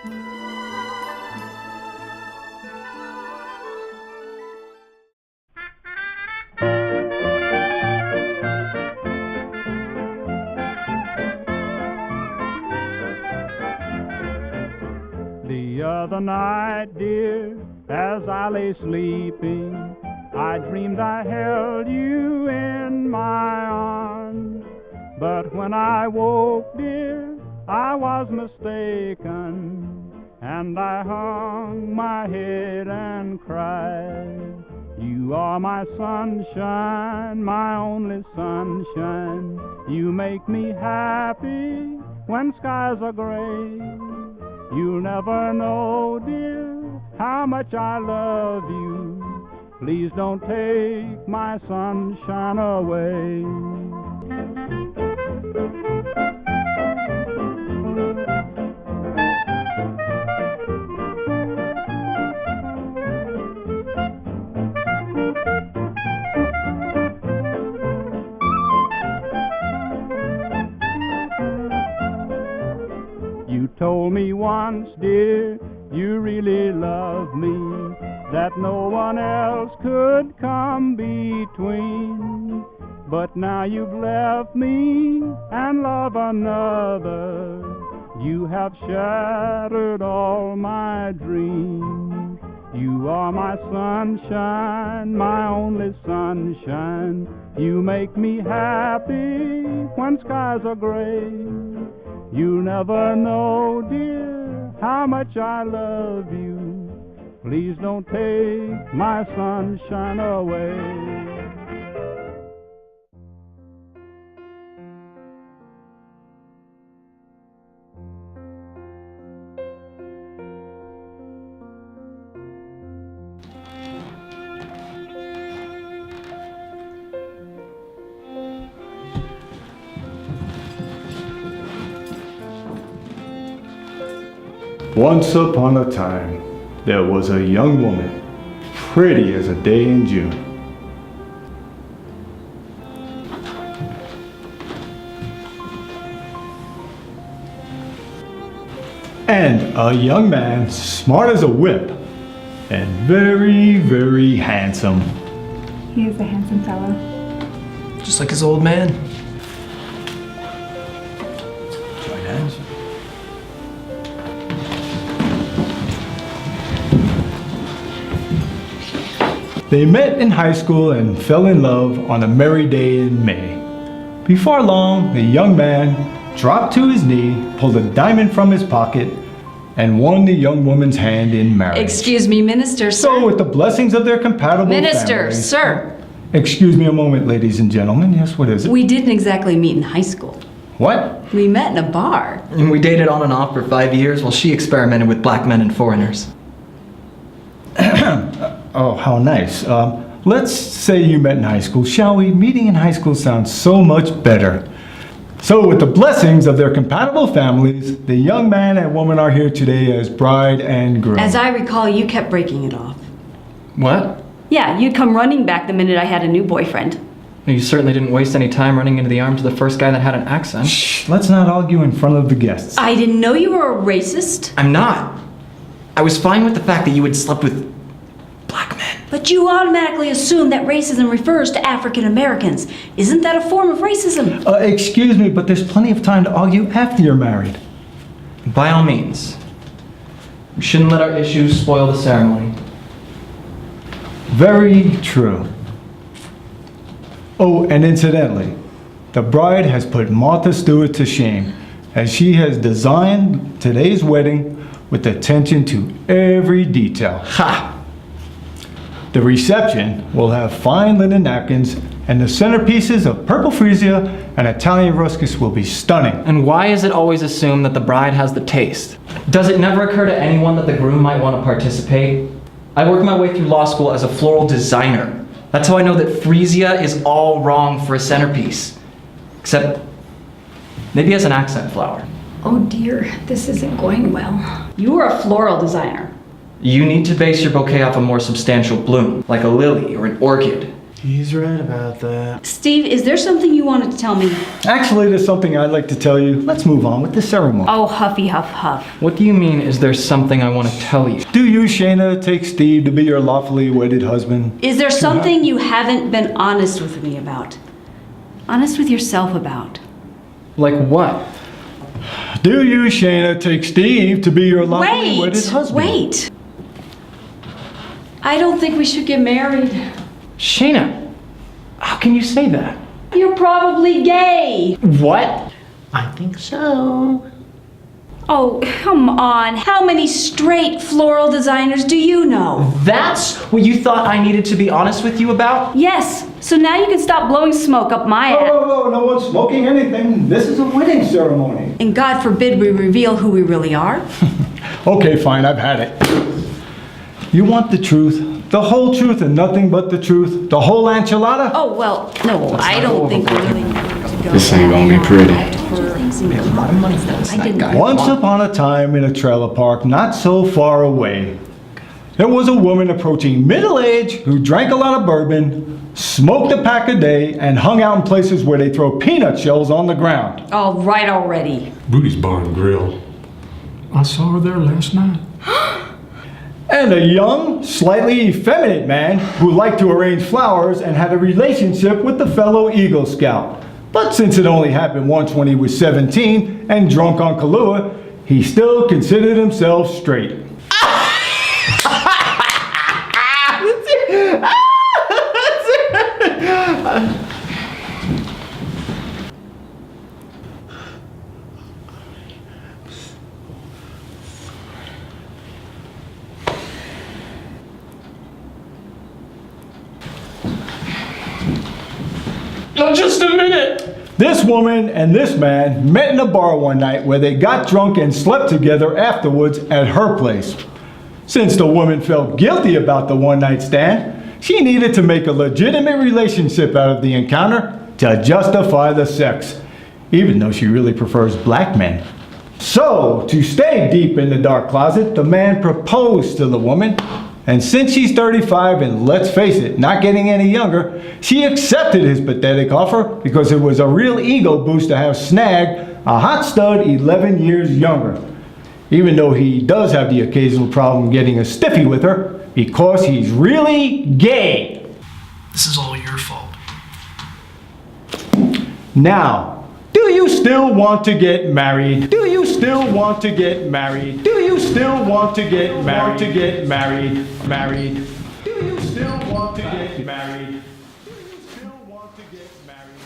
The other night, dear, as I lay sleeping, I dreamed I held you in my arms. But when I woke, dear, I was mistaken, and I hung my head and cried. You are my sunshine, my only sunshine. You make me happy when skies are gray. You'll never know, dear, how much I love you. Please don't take my sunshine away. You told me once, dear, you really love me, that no one else could come between. But now you've left me and love another. You have shattered all my dreams. You are my sunshine, my only sunshine. You make me happy when skies are gray. You'll never know, dear, how much I love you. Please don't take my sunshine away. Once upon a time, there was a young woman, pretty as a day in June. And a young man, smart as a whip, and very, very handsome. He is a handsome fellow. Just like his old man. Join hands. They met in high school and fell in love on a merry day in May. Before long, the young man dropped to his knee, pulled a diamond from his pocket, and won the young woman's hand in marriage. Excuse me, Minister, sir. So, with the blessings of their compatible Minister, families- sir. Excuse me a moment, ladies and gentlemen. Yes, what is it? We didn't exactly meet in high school. What? We met in a bar. And we dated on and off for 5 years while she experimented with black men and foreigners. Oh, how nice. Let's say you met in high school, shall we? Meeting in high school sounds so much better. So, with the blessings of their compatible families, the young man and woman are here today as bride and groom. As I recall, you kept breaking it off. What? Yeah, you'd come running back the minute I had a new boyfriend. You certainly didn't waste any time running into the arms of the first guy that had an accent. Shh, let's not argue in front of the guests. I didn't know you were a racist. I'm not. I was fine with the fact that you had slept with black men. But you automatically assume that racism refers to African Americans. Isn't that a form of racism? Excuse me, but there's plenty of time to argue after you're married. By all means. We shouldn't let our issues spoil the ceremony. Very true. Oh, and incidentally, the bride has put Martha Stewart to shame, as she has designed today's wedding with attention to every detail. Ha! The reception will have fine linen napkins, and the centerpieces of purple freesia and Italian ruscus will be stunning. And why is it always assumed that the bride has the taste? Does it never occur to anyone that the groom might want to participate? I worked my way through law school as a floral designer. That's how I know that freesia is all wrong for a centerpiece. Except, maybe as an accent flower. Oh dear, this isn't going well. You were a floral designer. You need to base your bouquet off a more substantial bloom, like a lily or an orchid. He's right about that. Steve, is there something you wanted to tell me? Actually, there's something I'd like to tell you. Let's move on with the ceremony. Oh, huffy huff huff. What do you mean, is there something I want to tell you? Do you, Shayna, take Steve to be your lawfully wedded husband? Is there something you haven't been honest with me about? Honest with yourself about? Like what? Do you, Shayna, take Steve to be your lawfully wedded husband? Wait. I don't think we should get married. Shayna, how can you say that? You're probably gay. What? I think so. Oh, come on. How many straight floral designers do you know? That's what you thought I needed to be honest with you about? Yes. So now you can stop blowing smoke up my ass. Whoa, no one's smoking anything. This is a wedding ceremony. And God forbid we reveal who we really are. Okay, fine, I've had it. You want the truth, the whole truth and nothing but the truth, the whole enchilada? Oh, well, no, I don't think we really need to go. This ain't gonna be pretty. I didn't. Once upon a time in a trailer park not so far away, there was a woman approaching middle age who drank a lot of bourbon, smoked a pack a day, and hung out in places where they throw peanut shells on the ground. All right already. Rudy's Bar and Grill. I saw her there last night. And a young, slightly effeminate man who liked to arrange flowers and had a relationship with the fellow Eagle Scout. But since it only happened once when he was 17 and drunk on Kahlua, he still considered himself straight. Just a minute! This woman and this man met in a bar one night where they got drunk and slept together afterwards at her place. Since the woman felt guilty about the one-night stand, she needed to make a legitimate relationship out of the encounter to justify the sex, even though she really prefers black men. So, to stay deep in the dark closet, the man proposed to the woman, and since she's 35 and let's face it, not getting any younger, she accepted his pathetic offer because it was a real ego boost to have snagged a hot stud 11 years younger. Even though he does have the occasional problem getting a stiffy with her because he's really gay. This is all your fault. Now, do you still want to get married? Do you still want to get married? Do you still want to get married? To get married? Married? Do you still want to get married? Do you still want to get married?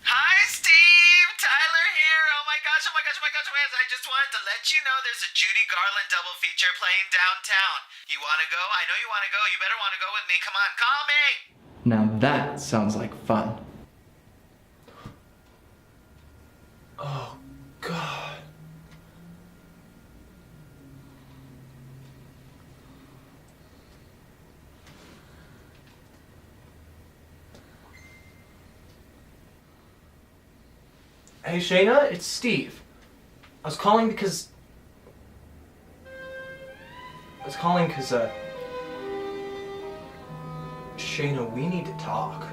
Hi, Steve! Tyler here! Oh my gosh, oh my gosh, oh my gosh, oh my gosh. I just wanted to let you know there's a Judy Garland double feature playing downtown. You wanna go? I know you wanna go. You better wanna go with me. Come on, call me! Now that sounds like fun. Oh, God. Hey Shayna, it's Steve. I was calling because... Shayna, we need to talk.